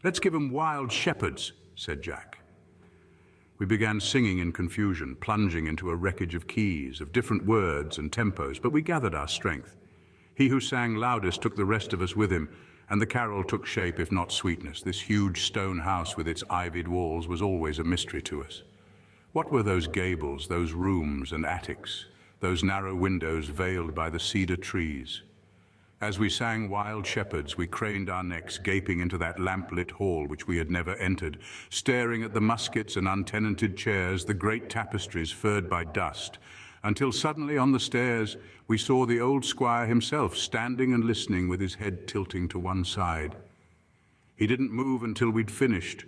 "Let's give 'em wild shepherds," said Jack. We began singing in confusion, plunging into a wreckage of keys, of different words and tempos, but we gathered our strength. He who sang loudest took the rest of us with him, and the carol took shape, if not sweetness. This huge stone house with its ivied walls was always a mystery to us. What were those gables, those rooms and attics, those narrow windows veiled by the cedar trees? As we sang Wild Shepherds, we craned our necks, gaping into that lamp-lit hall which we had never entered, staring at the muskets and untenanted chairs, the great tapestries furred by dust, until suddenly on the stairs we saw the old squire himself standing and listening with his head tilting to one side. He didn't move until we'd finished.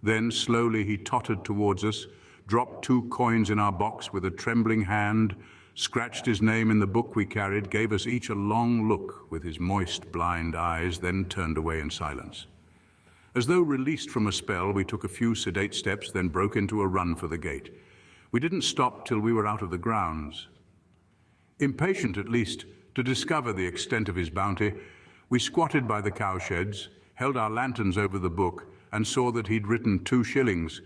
Then slowly he tottered towards us, dropped 2 coins in our box with a trembling hand, scratched his name in the book we carried, gave us each a long look with his moist, blind eyes, then turned away in silence. As though released from a spell, we took a few sedate steps, then broke into a run for the gate. We didn't stop till we were out of the grounds. Impatient, at least, to discover the extent of his bounty, we squatted by the cowsheds, held our lanterns over the book, and saw that he'd written 2 shillings.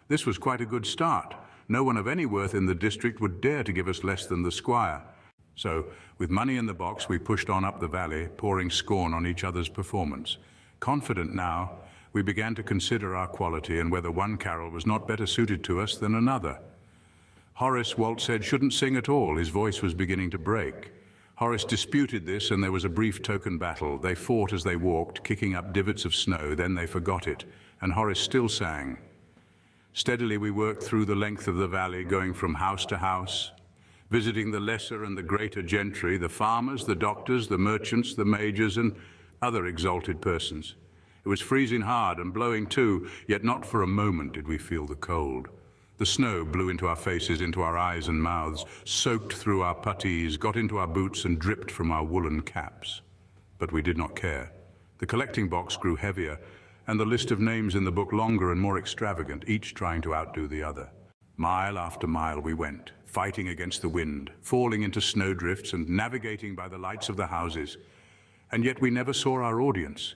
This was quite a good start. No one of any worth in the district would dare to give us less than the squire. So, with money in the box, we pushed on up the valley, pouring scorn on each other's performance. Confident now, we began to consider our quality and whether one carol was not better suited to us than another. Horace, Walt said, shouldn't sing at all. His voice was beginning to break. Horace disputed this, and there was a brief token battle. They fought as they walked, kicking up divots of snow. Then they forgot it, and Horace still sang. Steadily we worked through the length of the valley, going from house to house, visiting the lesser and the greater gentry, the farmers, the doctors, the merchants, the majors, and other exalted persons. It was freezing hard and blowing too, yet not for a moment did we feel the cold. The snow blew into our faces, into our eyes and mouths, soaked through our puttees, got into our boots and dripped from our woolen caps. But we did not care. The collecting box grew heavier, and the list of names in the book longer and more extravagant, each trying to outdo the other. Mile after mile we went, fighting against the wind, falling into snowdrifts and navigating by the lights of the houses. And yet we never saw our audience.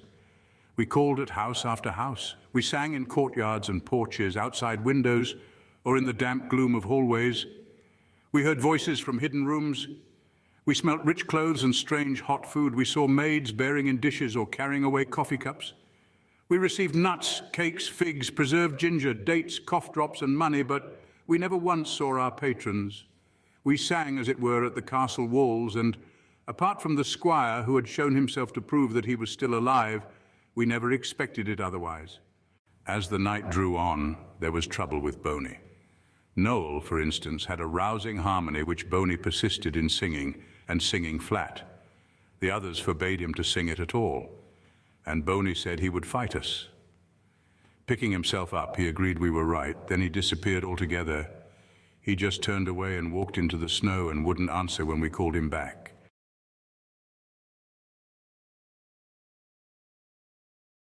We called at house after house. We sang in courtyards and porches, outside windows, or in the damp gloom of hallways. We heard voices from hidden rooms. We smelt rich clothes and strange hot food. We saw maids bearing in dishes or carrying away coffee cups. We received nuts, cakes, figs, preserved ginger, dates, cough drops, and money, but we never once saw our patrons. We sang, as it were, at the castle walls, and apart from the squire, who had shown himself to prove that he was still alive, we never expected it otherwise. As the night drew on, there was trouble with Boney. Noel, for instance, had a rousing harmony which Boney persisted in singing, and singing flat. The others forbade him to sing it at all, and Boney said he would fight us. Picking himself up, he agreed we were right. Then he disappeared altogether. He just turned away and walked into the snow and wouldn't answer when we called him back.